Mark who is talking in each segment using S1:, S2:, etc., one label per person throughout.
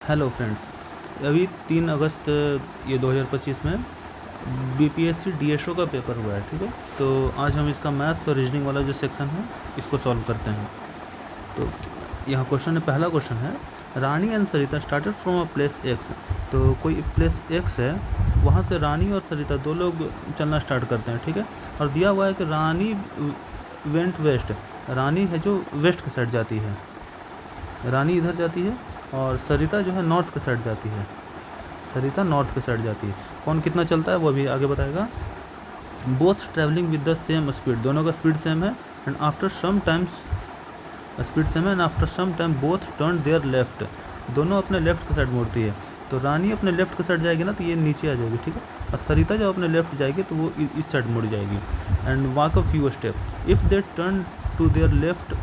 S1: Hello friends, अभी 3 अगस्त ये 2025 में बीपीएससी डीएसओ का पेपर हुआ है। ठीक है, तो आज हम इसका मैथ्स और रीजनिंग वाला जो सेक्शन है इसको सॉल्व करते हैं। तो यहाँ क्वेश्चन है, पहला क्वेश्चन है, Rani and Sarita started from a place X. तो कोई प्लेस एक्स है, वहाँ से रानी और सरिता दो लोग चलना स्टार्ट करते हैं। ठीक है, और दिया हुआ है कि रानी वेंट वेस्ट, रानी है जो वेस्ट की साइड जाती है, रानी इधर जाती है और सरिता जो है नॉर्थ के साइड जाती है, सरिता नॉर्थ के साइड जाती है। कौन कितना चलता है वो अभी आगे बताएगा। Both travelling with the same speed, दोनों का स्पीड सेम है। And after some times speed same है and after some time both turn their left, दोनों अपने लेफ्ट के साइड मुड़ती है। तो रानी अपने लेफ्ट के साइड जाएगी ना तो ये नीचे आ जाएगी। ठीक है, और सरिता जब अपने लेफ्ट जाएगी तो वो इस साइड मुड़ जाएगी। And walk a few step if they turn to their left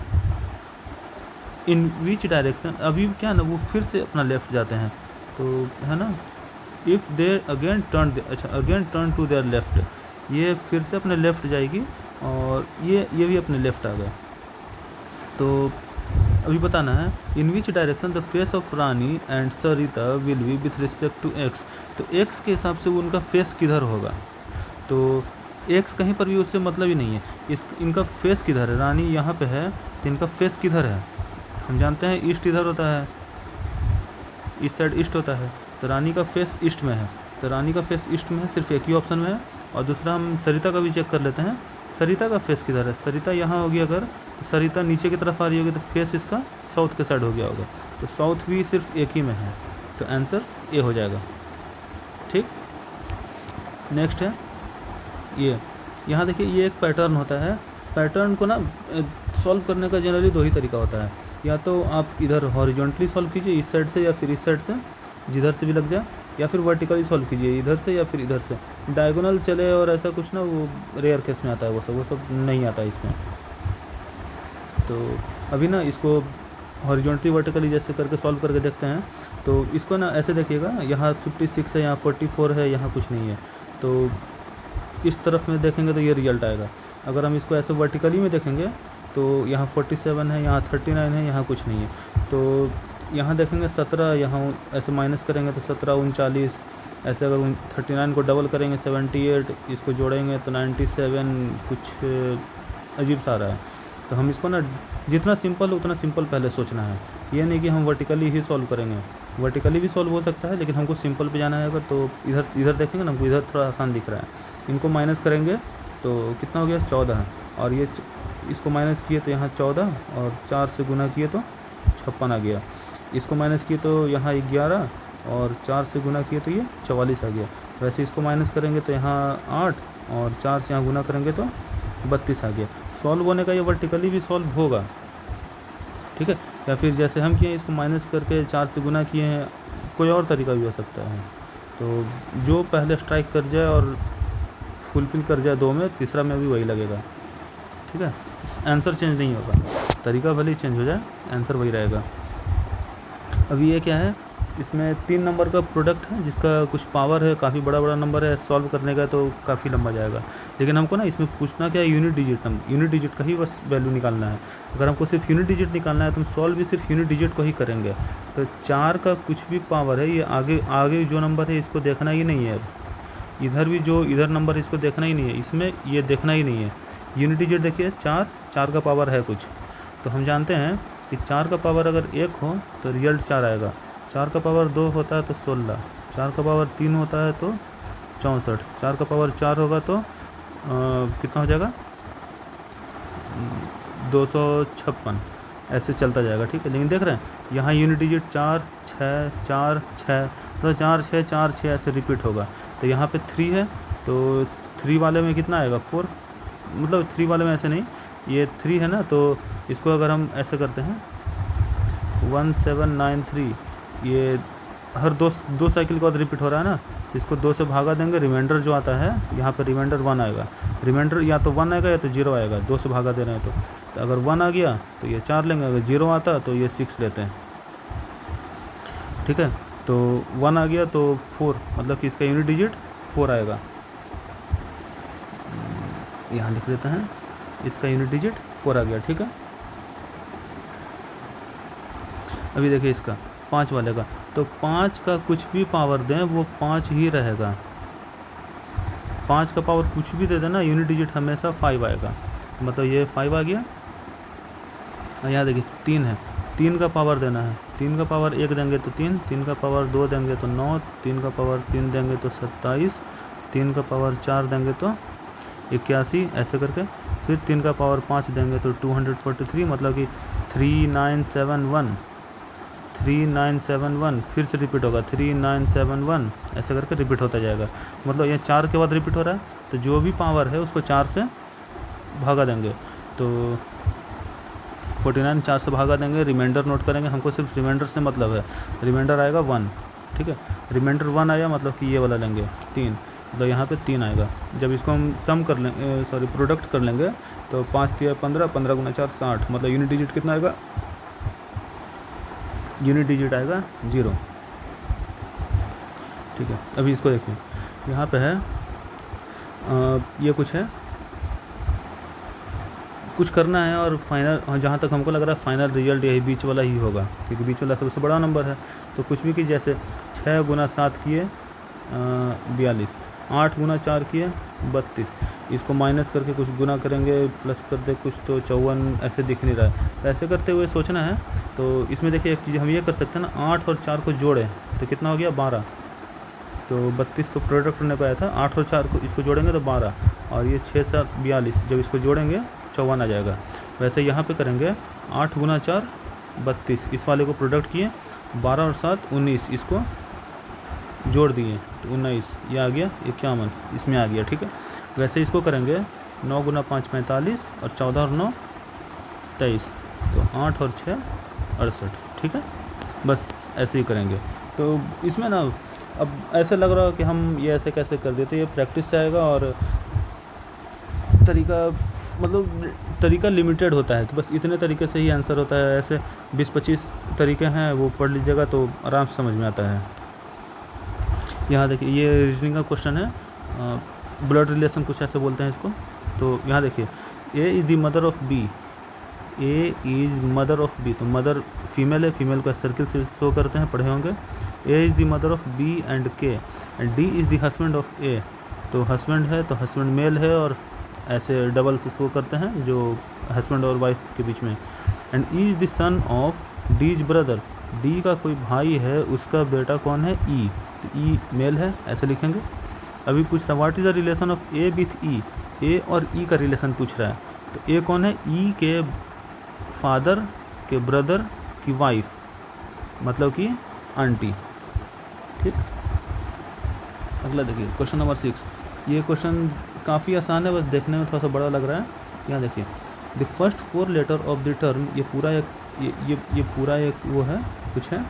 S1: in which direction, अभी क्या ना वो फिर से अपना लेफ़्ट जाते हैं, तो है ना। इफ़ दे अगेन टर्न, अच्छा again turn to their left, ये फिर से अपने लेफ़्ट जाएगी और ये भी अपने लेफ़्ट आ गए। तो अभी बताना है in which direction the face of Rani and Sarita will be with respect to X. तो एक्स के हिसाब से उनका फेस किधर होगा, तो एक्स कहीं पर भी उससे मतलब ही नहीं है। इनका फेस किधर है, रानी यहाँ पे है तो इनका फेस किधर है, हम जानते हैं ईस्ट इधर होता है, इस साइड ईस्ट होता है, तो रानी का फेस ईस्ट में है, तो रानी का फेस ईस्ट में है, सिर्फ एक ही ऑप्शन में है। और दूसरा हम सरिता का भी चेक कर लेते हैं, सरिता का फेस किधर है, सरिता यहाँ होगी अगर, तो सरिता नीचे की तरफ आ रही होगी तो फेस इसका साउथ के साइड हो गया होगा, तो साउथ भी सिर्फ एक ही में है, तो आंसर ए हो जाएगा। ठीक, नेक्स्ट है ये, यहाँ देखिए ये एक पैटर्न होता है। पैटर्न को ना सॉल्व करने का जनरली दो ही तरीका होता है, या तो आप इधर हॉरिजॉन्टली सॉल्व कीजिए इस साइड से या फिर इस साइड से, जिधर से भी लग जाए, या फिर वर्टिकली सॉल्व कीजिए इधर से या फिर इधर से। डायगोनल चले और ऐसा कुछ ना, वो रेयर केस में आता है, वो सब नहीं आता इसमें। तो अभी ना इसको हॉरिजॉन्टली वर्टिकली जैसे करके सॉल्व करके देखते हैं। तो इसको ना ऐसे देखिएगा, यहाँ 56 है, यहाँ 44 है, यहाँ कुछ नहीं है, तो इस तरफ में देखेंगे तो ये रिजल्ट आएगा। अगर हम इसको ऐसे वर्टिकली में देखेंगे तो यहाँ 47 है, यहाँ 39 है, यहाँ कुछ नहीं है। तो यहाँ देखेंगे 17, यहाँ ऐसे माइनस करेंगे तो 17, 39, ऐसे अगर 39 को डबल करेंगे 78, इसको जोड़ेंगे तो 97, कुछ अजीब सा आ रहा है। तो हम इसको ना जितना सिंपल उतना सिंपल पहले सोचना है, ये नहीं कि हम वर्टिकली ही सॉल्व करेंगे, वर्टिकली भी सॉल्व हो सकता है लेकिन हमको सिंपल पे जाना है अगर, तो इधर देखेंगे ना, हमको इधर थोड़ा आसान दिख रहा है, इनको माइनस करेंगे तो कितना हो गया 14, और ये इसको माइनस किए तो यहाँ 14 और 4 से गुना किए तो 56 आ गया, इसको माइनस किए तो यहाँ 11 और 4 से गुना किए तो ये 44 आ गया। वैसे इसको माइनस करेंगे तो यहाँ 8 और 4 से यहाँ गुना करेंगे तो 32 आ गया। सॉल्व होने का ये वर्टिकली भी सॉल्व होगा। ठीक है, या फिर जैसे हम किए इसको माइनस करके 4 से गुना किए हैं, कोई और तरीका भी हो सकता है। तो जो पहले स्ट्राइक कर जाए और फुलफिल कर जाए दो में, तीसरा में भी वही लगेगा। ठीक है, आंसर चेंज नहीं होगा, तरीका भले ही चेंज हो जाए, आंसर वही रहेगा। अभी ये क्या है, इसमें 3 नंबर का प्रोडक्ट है जिसका कुछ पावर है, काफ़ी बड़ा नंबर है, सॉल्व करने का तो काफ़ी लंबा जाएगा। लेकिन हमको ना इसमें पूछना क्या है, unit digit number, unit digit का ही बस वैल्यू निकालना है। अगर हमको सिर्फ यूनिट डिजिट निकालना है तो हम सॉल्व भी सिर्फ यूनिट डिजिट को ही करेंगे। तो 4 का कुछ भी पावर है, ये आगे जो नंबर है इसको देखना ही नहीं है। इधर भी जो इधर नंबर है इसको देखना ही नहीं है, इसमें ये देखना ही नहीं है। यूनिट डिजिट देखिए 4 का पावर है कुछ, तो हम जानते हैं कि 4 का पावर अगर 1 हो तो रिजल्ट 4 आएगा, 4 का पावर 2 होता है तो 16, 4 का पावर 3 होता है तो 64, 4 का पावर 4 होगा तो कितना हो जाएगा 256, ऐसे चलता जाएगा। ठीक है, लेकिन देख रहे हैं यहाँ यूनिट डिजिट 4 6 4 6, तो 4 6 4 6 ऐसे रिपीट होगा। तो यहाँ पे 3 है तो 3 वाले में कितना आएगा 4, मतलब 3 वाले में ऐसे नहीं, ये 3 है ना, तो इसको अगर हम ऐसे करते हैं 1793, ये हर दो साइकिल के बाद रिपीट हो रहा है ना, तो इसको 2 से भागा देंगे, रिमाइंडर जो आता है यहाँ पे रिमाइंडर 1 आएगा, रिमाइंडर या तो 1 आएगा या तो 0 आएगा, 2 से भागा दे रहे हैं तो अगर 1 आ गया तो ये 4 लेंगे, अगर 0 आता तो ये 6 लेते हैं। ठीक है, तो 1 आ गया तो 4, मतलब कि इसका यूनिट डिजिट 4 आएगा, यहाँ लिख देते हैं, इसका यूनिट डिजिट 4 आ गया। ठीक है, अभी देखिए इसका 5 वाले का, तो 5 का कुछ भी पावर दें वो 5 ही रहेगा। 5 का पावर कुछ भी दे देना, यूनिट डिजिट हमेशा 5 आएगा। मतलब ये 5 आ गया। यहाँ देखिए 3 है, 3 का पावर देना है, 3 का पावर 1 देंगे तो 3, 3 का पावर 2 देंगे तो 9, 3 का पावर 3 देंगे तो 27, 3 का पावर 4 देंगे तो 81, ऐसे करके। फिर 3 का पावर 5 देंगे तो 243, मतलब कि 3971, 3971 फिर से रिपीट होगा, 3971 ऐसे करके रिपीट होता जाएगा। मतलब ये 4 के बाद रिपीट हो रहा है, तो जो भी पावर है उसको 4 से भागा देंगे। तो 49 4 से भागा देंगे, रिमाइंडर नोट करेंगे, हमको सिर्फ रिमाइंडर से मतलब है। रिमाइंडर आएगा 1, ठीक है। रिमाइंडर 1 आया मतलब कि ये वाला लेंगे 3, मतलब यहाँ पे 3 आएगा। जब इसको हम सम कर लेंगे, सॉरी प्रोडक्ट कर लेंगे, तो 5 3 15, 15 गुना 4 60, मतलब यूनिट डिजिट कितना आएगा? यूनिट डिजिट आएगा 0, ठीक है। अभी इसको देखिए, यहाँ पे है ये कुछ करना है, और फाइनल जहाँ तक हमको लग रहा है फाइनल रिजल्ट यही बीच वाला ही होगा, क्योंकि बीच वाला सबसे बड़ा नंबर है। तो कुछ भी कि जैसे 6 गुना 7 किए 42, 8 गुना 4 किए 32, इसको माइनस करके कुछ गुना करेंगे, प्लस कर दे कुछ, तो 54 ऐसे दिख नहीं रहा है। तो ऐसे करते हुए सोचना है। तो इसमें देखिए एक चीज़ हम ये कर सकते हैं ना, 8 और 4 को जोड़ें तो कितना हो गया? 12। तो 32 तो प्रोडक्ट करने को आया था, 8 और 4 को इसको जोड़ेंगे तो 12, और ये 6 7 42, जब इसको जोड़ेंगे 54 आ जाएगा। वैसे यहाँ पे करेंगे 8 गुना 4 32, इस वाले को प्रोडक्ट किए, 12 और 7 19, इसको जोड़ दिए तो 19, ये आ गया 51, इसमें आ गया, ठीक है। वैसे इसको करेंगे 9 गुना 5 45, और 14 और 9 23, तो 8 और 6 68, ठीक है। बस ऐसे ही करेंगे। तो इसमें ना अब ऐसे लग रहा है कि हम ये ऐसे कैसे कर देते, ये प्रैक्टिस से आएगा, और तरीका लिमिटेड होता है कि बस इतने तरीके से ही आंसर होता है। ऐसे 20-25 तरीके हैं, वो पढ़ लीजिएगा तो आराम से समझ में आता है। यहाँ देखिए ये रीजनिंग का क्वेश्चन है, ब्लड रिलेशन कुछ ऐसे बोलते हैं इसको। तो यहाँ देखिए A is the mother of B, A is mother of B, तो मदर फीमेल है, फीमेल को सर्किल से शो करते हैं, पढ़े होंगे। A is the mother of B and K, and D is the husband of A, तो husband है तो हस्बैंड मेल है, और ऐसे डबल से शो करते हैं जो हस्बैंड और वाइफ के बीच में। And E is the son of D is brother, D का कोई भाई है, उसका बेटा कौन है? ई, तो ई मेल है, ऐसे लिखेंगे। अभी पूछ रहा है what is the relation of A with E, A और ई का रिलेशन पूछ रहा है। तो ए कौन है? ई के फादर के ब्रदर की वाइफ, मतलब कि आंटी, ठीक। अगला देखिए क्वेश्चन नंबर 6। ये क्वेश्चन काफ़ी आसान है, बस देखने में थोड़ा सा बड़ा लग रहा है। यहाँ देखिए the first 4 letter of the term, ये पूरा एक वो है, कुछ है,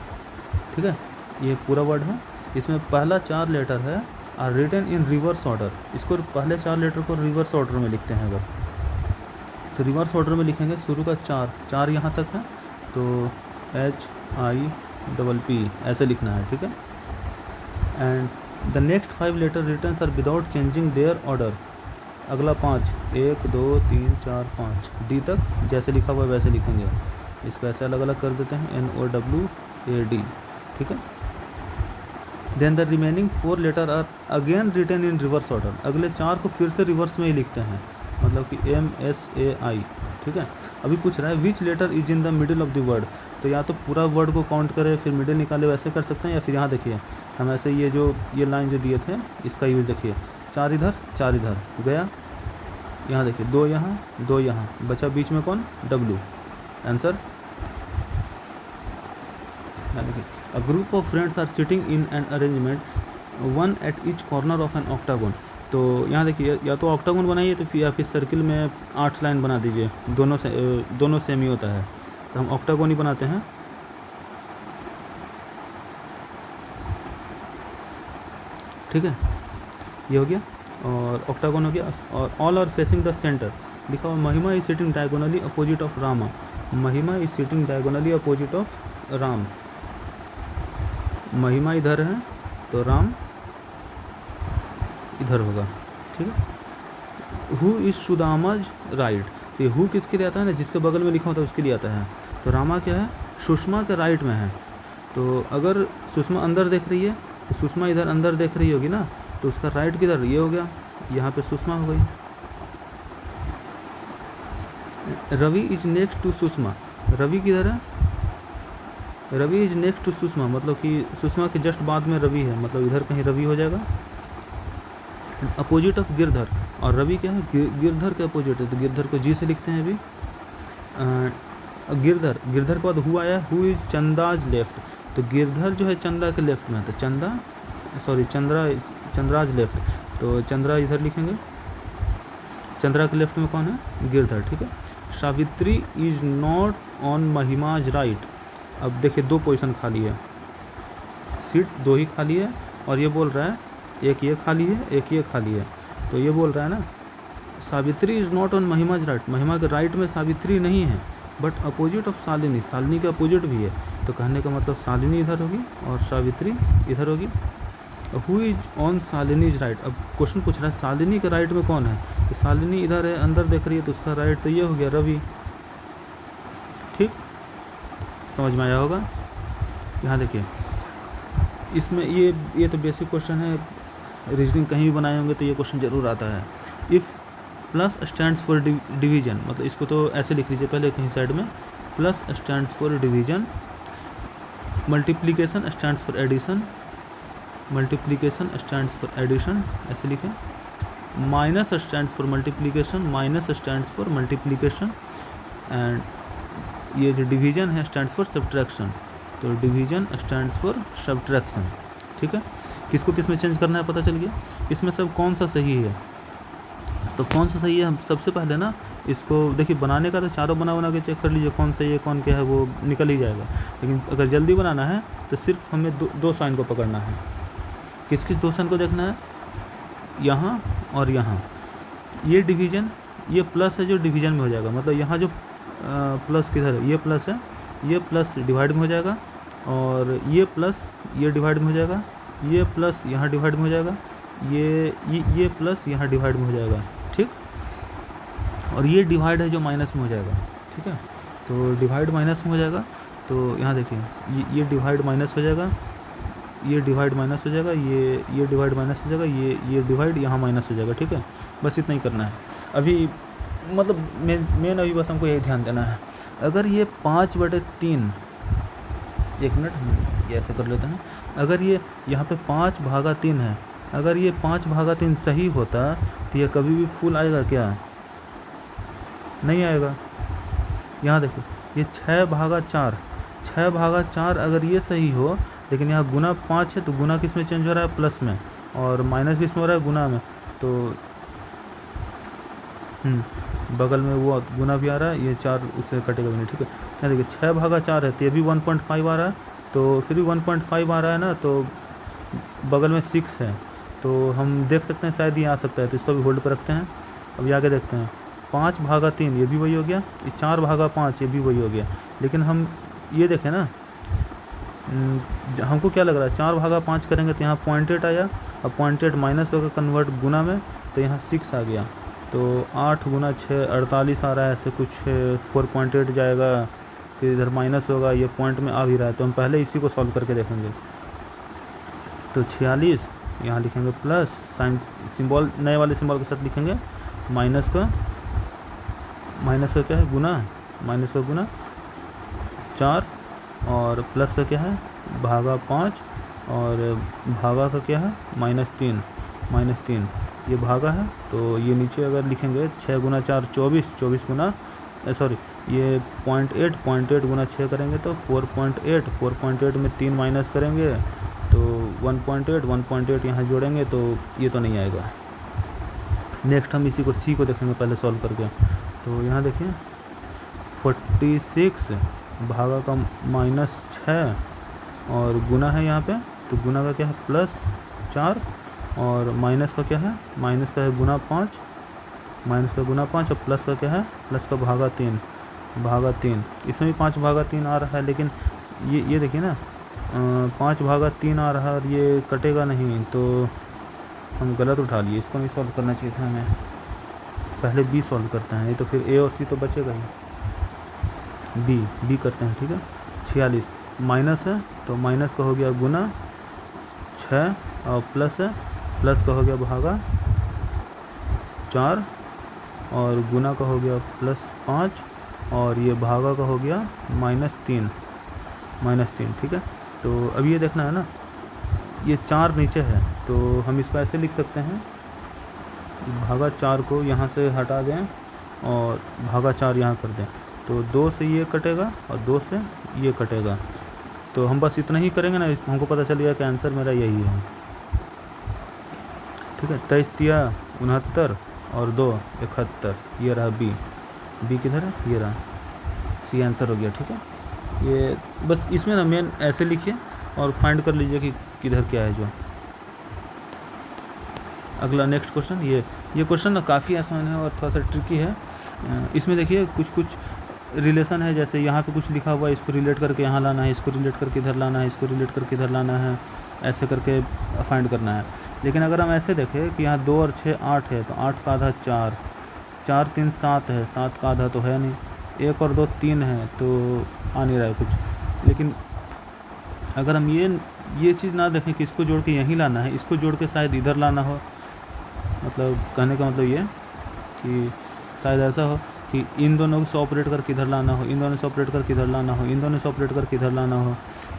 S1: ठीक है। ये पूरा वर्ड है, इसमें पहला 4 लेटर है are written in reverse order. इसको पहले 4 लेटर को रिवर्स ऑर्डर में लिखते हैं। अगर तो रिवर्स ऑर्डर में लिखेंगे, शुरू का 4 यहाँ तक है, तो HIPP ऐसे लिखना है, ठीक है। And the next 5 letter returns are without changing their order. अगला 5 1 2 3 4 5 डी तक जैसे लिखा हुआ है वैसे लिखेंगे। इसको ऐसे अलग अलग कर देते हैं, NOWAD, ठीक है। Then the remaining 4 letter are again written in reverse order. अगले 4 को फिर से रिवर्स में ही लिखते हैं, मतलब कि MSAI, ठीक है। अभी पूछ रहा है which letter is in the middle of the word, तो या तो पूरा वर्ड को काउंट करें फिर मिडिल निकाले, वैसे कर सकते हैं, या फिर यहाँ देखिए हम ऐसे ये लाइन जो दिए थे इसका यूज देखिए, 4 इधर 4 इधर गया, यहाँ देखिए 2 यहाँ 2 यहाँ, बचा बीच में कौन? W। आंसर देखिए a group of friends are sitting in an arrangement 1 at each corner of an octagon. तो यहाँ देखिए या तो ऑक्टागोन बनाइए तो या फिर सर्किल में 8 लाइन बना दीजिए, दोनों सेम ही होता है, तो हम ऑक्टागोन ही बनाते हैं। ठीक है, ये हो गया और ऑक्टागोन हो गया। और all are facing the centre, लिखा हुआ Mahima is sitting diagonally opposite of Rama, Mahima is sitting diagonally opposite of Ram. Mahima इधर है तो राम इधर होगा, ठीक है। हु इज सुदामाज राइट, तो हु किसके लिए आता है ना, जिसके बगल में लिखा होता है उसके लिए आता है। तो रामा क्या है? सुषमा के राइट में है, तो अगर सुषमा अंदर देख रही है तो सुषमा इधर अंदर देख रही होगी ना, तो उसका राइट किधर, ये हो गया, यहाँ पे सुषमा हो गई। Ravi is next to Sushma, Ravi किधर है, Ravi is next to Sushma, मतलब कि सुषमा के जस्ट बाद में रवि है, मतलब इधर कहीं रवि हो जाएगा। अपोजिट ऑफ गिरधर, और रवि क्या है, गिरधर के अपोजिट है, तो गिरधर को जी से लिखते हैं अभी। गिरधर, गिरधर के बाद हु आया, हु इज चंदाज लेफ्ट, तो गिरधर जो है चंदा के लेफ्ट में है, तो चंद्राज लेफ्ट, तो चंद्रा इधर लिखेंगे, चंद्रा के लेफ्ट में कौन है, गिरधर, ठीक है। Savitri is not on Mahima's right, अब देखिए 2 पोजीशन खाली है, सीट 2 ही खाली है, और ये बोल रहा है एक ये खाली है, एक ये खाली है, तो ये बोल रहा है ना Savitri is not on Mahima's right, Mahima के राइट में सावित्री नहीं है, but opposite of Shalini, Shalini के अपोजिट भी है, तो कहने का मतलब शालिनी इधर होगी और सावित्री इधर होगी। Who is on Shalini's right, अब क्वेश्चन पूछ रहा है शालिनी के राइट में कौन है, तो शालिनी इधर है, अंदर देख रही है, तो उसका राइट तो ये हो गया रवि, ठीक, समझ में आया होगा। यहाँ देखिए इसमें ये तो बेसिक क्वेश्चन है, रीजनिंग कहीं भी बनाए होंगे तो ये क्वेश्चन जरूर आता है। If plus stands for division, मतलब इसको तो ऐसे लिख लीजिए पहले कहीं साइड में, plus stands for division, multiplication stands for addition, multiplication stands for addition ऐसे लिखें, minus stands for multiplication, minus stands for multiplication, and ये जो डिवीजन है स्टैंड्स फॉर सब्ट्रैक्शन, तो डिवीजन स्टैंड्स फॉर सब्ट्रैक्शन, ठीक है। किसको किस में चेंज करना है पता चल गया। इसमें सब कौन सा सही है, तो कौन सा सही है, हम सबसे पहले ना इसको देखिए, बनाने का तो चारों बना के चेक कर लीजिए कौन सही है कौन क्या है, वो निकल ही जाएगा। लेकिन अगर जल्दी बनाना है तो सिर्फ हमें दो साइन को पकड़ना है। किस किस 2 साइन को देखना है, यहाँ और यहाँ। ये डिवीजन, ये प्लस है जो डिवीजन में हो जाएगा, मतलब यहाँ जो प्लस किधर है, ये प्लस है, ये प्लस डिवाइड में हो जाएगा, और ये प्लस ये डिवाइड में हो जाएगा, ये प्लस यहाँ डिवाइड में हो जाएगा, ये प्लस यहाँ डिवाइड में हो जाएगा, ठीक। और ये डिवाइड है जो माइनस में हो जाएगा, ठीक है। तो डिवाइड माइनस में हो जाएगा, तो यहाँ देखिए ये डिवाइड माइनस हो जाएगा, ये डिवाइड माइनस हो जाएगा, ये डिवाइड माइनस हो जाएगा, ये डिवाइड यहाँ माइनस हो जाएगा, ठीक है। बस इतना ही करना है अभी, मतलब मेन अभी बस हमको यही ध्यान देना है। अगर ये 5/3, 1 मिनट हम ये ऐसे कर लेते हैं, अगर ये यहाँ पे 5/3 है, अगर ये 5/3 सही होता तो ये कभी भी फुल आएगा क्या, नहीं आएगा। यहाँ देखो ये 6/4, 6/4 अगर ये सही हो, लेकिन यहाँ गुना 5 है, तो गुना किस में चेंज हो रहा है, प्लस में, और माइनस किस में हो रहा है, गुना में, तो बगल में वो गुना भी आ रहा है, ये 4 उससे कटेगा भी नहीं, ठीक है। यहाँ देखिए 6/4 है, तो ये भी 1.5 आ रहा है, तो फिर भी 1.5 आ रहा है ना, तो बगल में 6 है, तो हम देख सकते हैं शायद ये आ सकता है, तो इसको भी होल्ड पर रखते हैं। अब ये आगे देखते हैं, 5/3 ये भी वही हो गया, ये 4/5 ये भी वही हो गया, लेकिन हम ये देखें ना, हमको क्या लग रहा है 4/5 करेंगे तो यहाँ 0.8 आया, अब 0.8 माइनस होकर कन्वर्ट गुना में, तो यहाँ 6 आ गया, तो 8 × 6 48 आ रहा है, ऐसे कुछ 4.8 जाएगा, फिर इधर माइनस होगा, ये पॉइंट में आ भी रहा है, तो हम पहले इसी को सॉल्व करके देखेंगे। तो 46 यहाँ लिखेंगे प्लस, साइन सिंबल नए वाले सिंबल के साथ लिखेंगे, माइनस का क्या है, गुना, माइनस का गुना 4, और प्लस का क्या है, भागा 5, और भागा का क्या है, -3, ये भागा है, तो ये नीचे अगर लिखेंगे 6 × 4 24, 24 गुना सॉरी ये 0.8 गुना 6 करेंगे तो 4.8 में 3 माइनस करेंगे तो 1.8 यहाँ जोड़ेंगे, तो ये तो नहीं आएगा। नेक्स्ट हम इसी को सी को देखेंगे पहले सॉल्व करके। तो यहाँ देखिए 46 भागा का -6 और गुना है यहाँ पे, तो गुना का क्या है +4 और माइनस का क्या है, माइनस का है गुना 5, माइनस का गुना 5 और प्लस का क्या है, प्लस का भागा 3, इसमें भी 5/3 आ रहा है, लेकिन ये देखिए ना 5/3 आ रहा है और ये कटेगा नहीं, तो हम गलत उठा लिए, इसको नहीं सॉल्व करना चाहिए था हमें, पहले बी सॉल्व करते हैं, ये तो फिर ए और सी तो बचेगा ही, बी करते हैं, ठीक है। 46 माइनस है तो माइनस का हो गया गुना 6 और प्लस है, प्लस का हो गया भागा 4 और गुना का हो गया +5 और ये भागा का हो गया -3, ठीक है। तो अब ये देखना है ना, ये 4 नीचे है तो हम इसको ऐसे लिख सकते हैं, भागा 4 को यहाँ से हटा दें और भागा 4 यहाँ कर दें, तो 2 से ये कटेगा और 2 से ये कटेगा। तो हम बस इतना ही करेंगे ना, हमको पता चल गया कि आंसर मेरा यही है, ठीक है। 23 तिया 69 और 2 71, ये रहा बी किधर है, ये रहा सी आंसर हो गया, ठीक है। ये बस इसमें ना मेन ऐसे लिखिए और फाइंड कर लीजिए कि किधर क्या है जो। अगला नेक्स्ट क्वेश्चन, ये क्वेश्चन ना काफ़ी आसान है और थोड़ा सा ट्रिकी है। इसमें देखिए कुछ रिलेशन है, जैसे यहाँ पे कुछ लिखा हुआ है, इसको रिलेट करके यहाँ लाना है, इसको रिलेट करके इधर लाना है, इसको रिलेट करके इधर लाना है, ऐसे करके फाइंड करना है। लेकिन अगर हम ऐसे देखें कि यहाँ 2 और 6 8 है, तो 8 का आधा 4, 4 3 7 है, 7 का आधा तो है नहीं, 1 और 2 3 है, तो आ नहीं रहा है कुछ। लेकिन अगर हम ये चीज़ ना देखें कि इसको जोड़ के यहीं लाना है, इसको जोड़ के शायद इधर लाना हो, मतलब कहने का मतलब ये कि शायद ऐसा हो कि इन दोनों से ऑपरेट करके इधर लाना हो, इन दोनों से ऑपरेट करके इधर लाना हो, इन दोनों से ऑपरेट करके इधर लाना हो,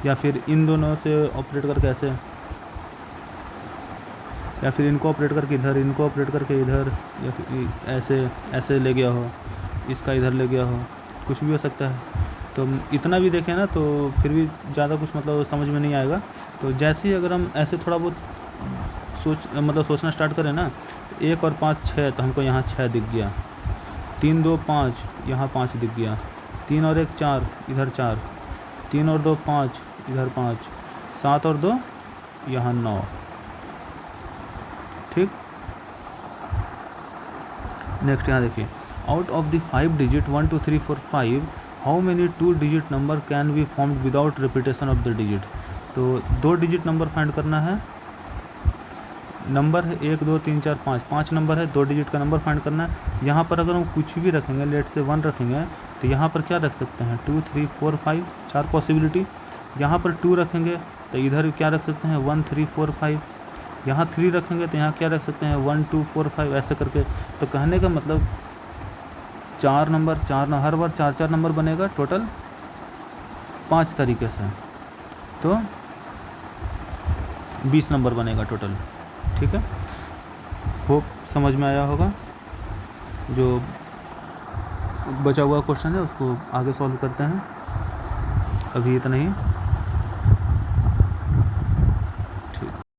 S1: या फिर इन दोनों से ऑपरेट करके ऐसे, या फिर इनको ऑपरेट करके इधर, इनको ऑपरेट करके इधर, या फिर ऐसे ले गया हो, इसका इधर ले गया हो, कुछ भी हो सकता है। तो इतना भी देखें ना तो फिर भी ज़्यादा कुछ मतलब समझ में नहीं आएगा। तो जैसे ही अगर हम ऐसे थोड़ा बहुत सोचना स्टार्ट करें ना, तो 1 और 5 6, तो हमको यहाँ 6 दिख गया, 3 2 5 यहाँ 5 दिख गया, 3 और 1 4 इधर 4, 3 और 2 5 इधर 5, 7 और 2 यहाँ 9, ठीक। नेक्स्ट यहाँ देखिए, out of the 5 digit 1 2 3 4 5 how many 2 digit number can be formed without repetition of the digit. तो 2 डिजिट नंबर फाइंड करना है, नंबर है 1 2 3 4 5, 5 नंबर है, 2 डिजिट का नंबर फाइंड करना है। यहाँ पर अगर हम कुछ भी रखेंगे, लेट से 1 रखेंगे, तो यहाँ पर क्या रख सकते हैं 2 3 4 5, 4 पॉसिबिलिटी। यहाँ पर 2 रखेंगे तो इधर क्या रख सकते हैं 1 3 4 5, यहाँ 3 रखेंगे तो यहाँ क्या रख सकते हैं 1 2 4 5, ऐसे करके। तो कहने का मतलब 4 नंबर हर बार 4 नंबर बनेगा, टोटल 5 तरीके से, तो 20 नंबर बनेगा टोटल, ठीक है। होप समझ में आया होगा। जो बचा हुआ क्वेश्चन है उसको आगे सॉल्व करते हैं, अभी इतना ही।